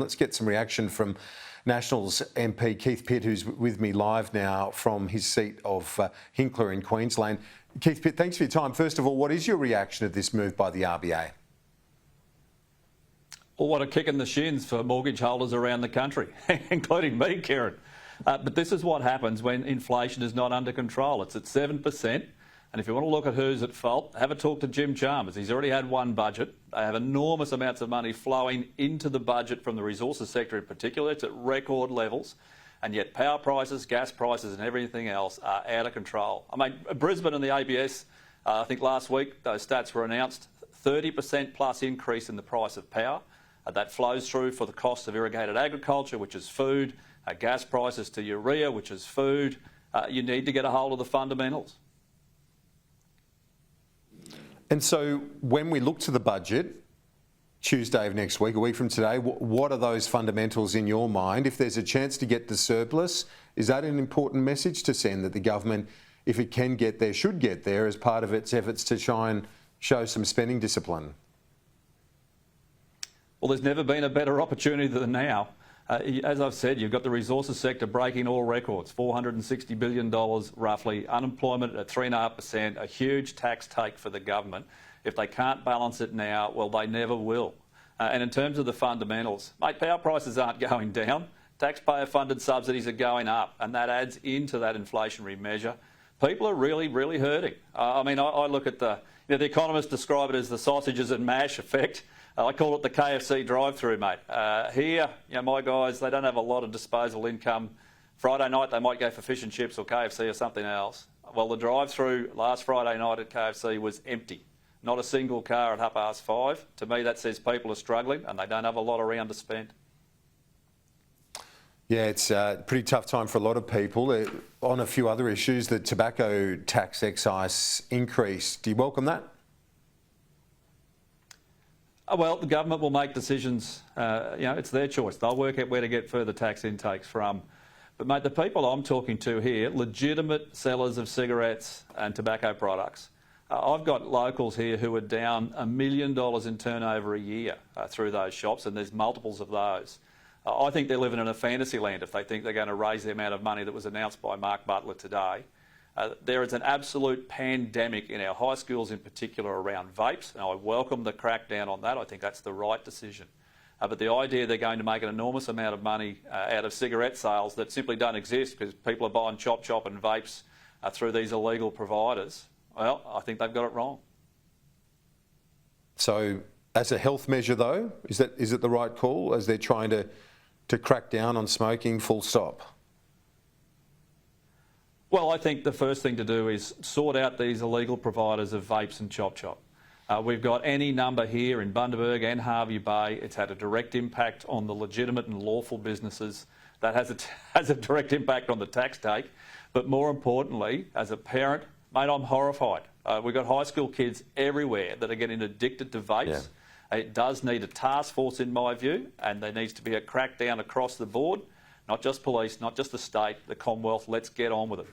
Let's get some reaction from Nationals MP Keith Pitt, who's with me live now from his seat of Hinkler in Queensland. Keith Pitt, thanks for your time. First of all, what is your reaction to this move by the RBA? Well, what a kick in the shins for mortgage holders around the country, including me, Kieran. But this is what happens when inflation is not under control. It's at 7%. And if you want to look at who's at fault, have a talk to Jim Chalmers. He's already had one budget. They have enormous amounts of money flowing into the budget from the resources sector in particular. It's at record levels. And yet power prices, gas prices and everything else are out of control. I mean, Brisbane and the ABS, I think last week those stats were announced, 30% plus increase in the price of power. That flows through for the cost of irrigated agriculture, which is food, gas prices to urea, which is food. You need to get a hold of the fundamentals. And so when we look to the budget, Tuesday of next week, a week from today, what are those fundamentals in your mind? If there's a chance to get to surplus, is that an important message to send that the government, if it can get there, should get there as part of its efforts to try and show some spending discipline? Well, there's never been a better opportunity than now. As I've said, you've got the resources sector breaking all records, $460 billion roughly, unemployment at 3.5%, a huge tax take for the government. If they can't balance it now, well, they never will. And in terms of the fundamentals, mate, power prices aren't going down. Taxpayer-funded subsidies are going up, and that adds into that inflationary measure. People are really, really hurting. I mean, I look at the economists describe it as the sausages and mash effect. I call it the KFC drive-through, mate. Here, my guys, they don't have a lot of disposable income. Friday night, they might go for fish and chips or KFC or something else. Well, the drive-through last Friday night at KFC was empty. Not a single car at 5:30. To me, that says people are struggling and they don't have a lot around to spend. Yeah, it's a pretty tough time for a lot of people. On a few other issues, the tobacco tax excise increase, do you welcome that? Well, the government will make decisions. It's their choice. They'll work out where to get further tax intakes from. But, mate, the people I'm talking to here, legitimate sellers of cigarettes and tobacco products. I've got locals here who are down $1 million in turnover a year through those shops, and there's multiples of those. I think they're living in a fantasy land if they think they're going to raise the amount of money that was announced by Mark Butler today. There is an absolute pandemic in our high schools in particular around vapes, and I welcome the crackdown on that. I think that's the right decision. But the idea they're going to make an enormous amount of money out of cigarette sales that simply don't exist because people are buying chop and vapes through these illegal providers, well, I think they've got it wrong. So as a health measure though, is it the right call as they're trying to crack down on smoking full stop? Well, I think the first thing to do is sort out these illegal providers of vapes and chop. We've got any number here in Bundaberg and Hervey Bay. It's had a direct impact on the legitimate and lawful businesses. That has a direct impact on the tax take. But more importantly, as a parent, mate, I'm horrified. We've got high school kids everywhere that are getting addicted to vapes. Yeah. It does need a task force in my view, and there needs to be a crackdown across the board. Not just police, not just the state, the Commonwealth. Let's get on with it.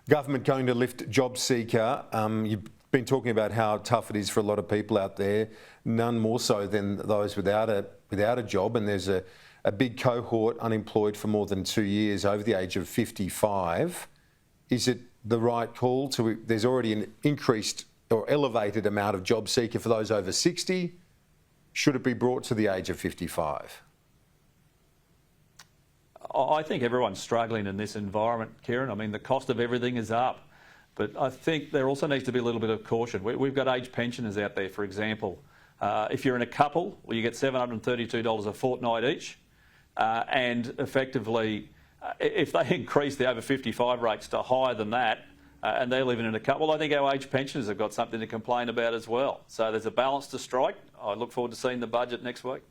Government going to lift JobSeeker. You've been talking about how tough it is for a lot of people out there, none more so than those without a job, and there's a big cohort unemployed for more than 2 years over the age of 55. Is it the right call there's already an increased or elevated amount of JobSeeker for those over 60? Should it be brought to the age of 55? I think everyone's struggling in this environment, Kieran. I mean, the cost of everything is up. But I think there also needs to be a little bit of caution. We've got age pensioners out there, for example. If you're in a couple, well, you get $732 a fortnight each. And effectively, if they increase the over 55 rates to higher than that, and they're living in a couple, I think our age pensioners have got something to complain about as well. So there's a balance to strike. I look forward to seeing the budget next week.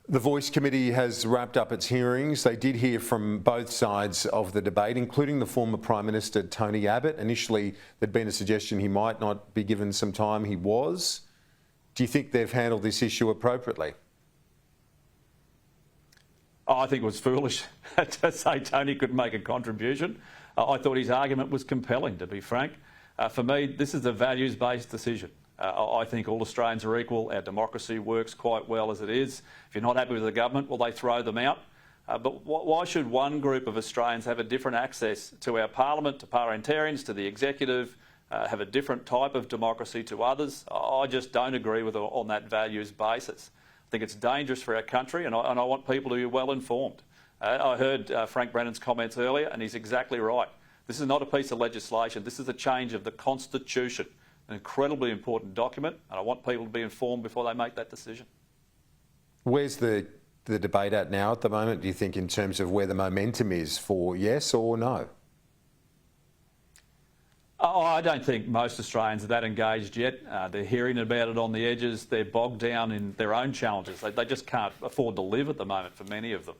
The Voice Committee has wrapped up its hearings. They did hear from both sides of the debate, including the former Prime Minister Tony Abbott. Initially, there'd been a suggestion he might not be given some time. He was. Do you think they've handled this issue appropriately? I think it was foolish to say Tony could make a contribution. I thought his argument was compelling, to be frank. For me, this is a values-based decision. I think all Australians are equal. Our democracy works quite well as it is. If you're not happy with the government, well, they throw them out. But why should one group of Australians have a different access to our parliament, to parliamentarians, to the executive, have a different type of democracy to others? I just don't agree with it on that values basis. I think it's dangerous for our country, and I want people to be well informed. I heard Frank Brennan's comments earlier, and he's exactly right. This is not a piece of legislation. This is a change of the Constitution, an incredibly important document, and I want people to be informed before they make that decision. Where's the debate at now at the moment, do you think, in terms of where the momentum is for yes or no? Oh, I don't think most Australians are that engaged yet. They're hearing about it on the edges. They're bogged down in their own challenges. They just can't afford to live at the moment for many of them.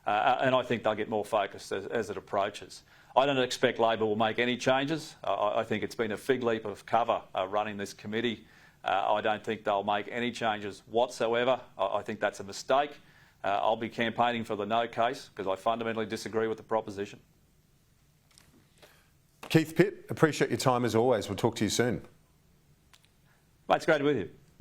And I think they'll get more focused as it approaches. I don't expect Labor will make any changes. I think it's been a fig leap of cover running this committee. I don't think they'll make any changes whatsoever. I think that's a mistake. I'll be campaigning for the no case because I fundamentally disagree with the proposition. Keith Pitt, appreciate your time as always. We'll talk to you soon. Mate, it's great to be with you.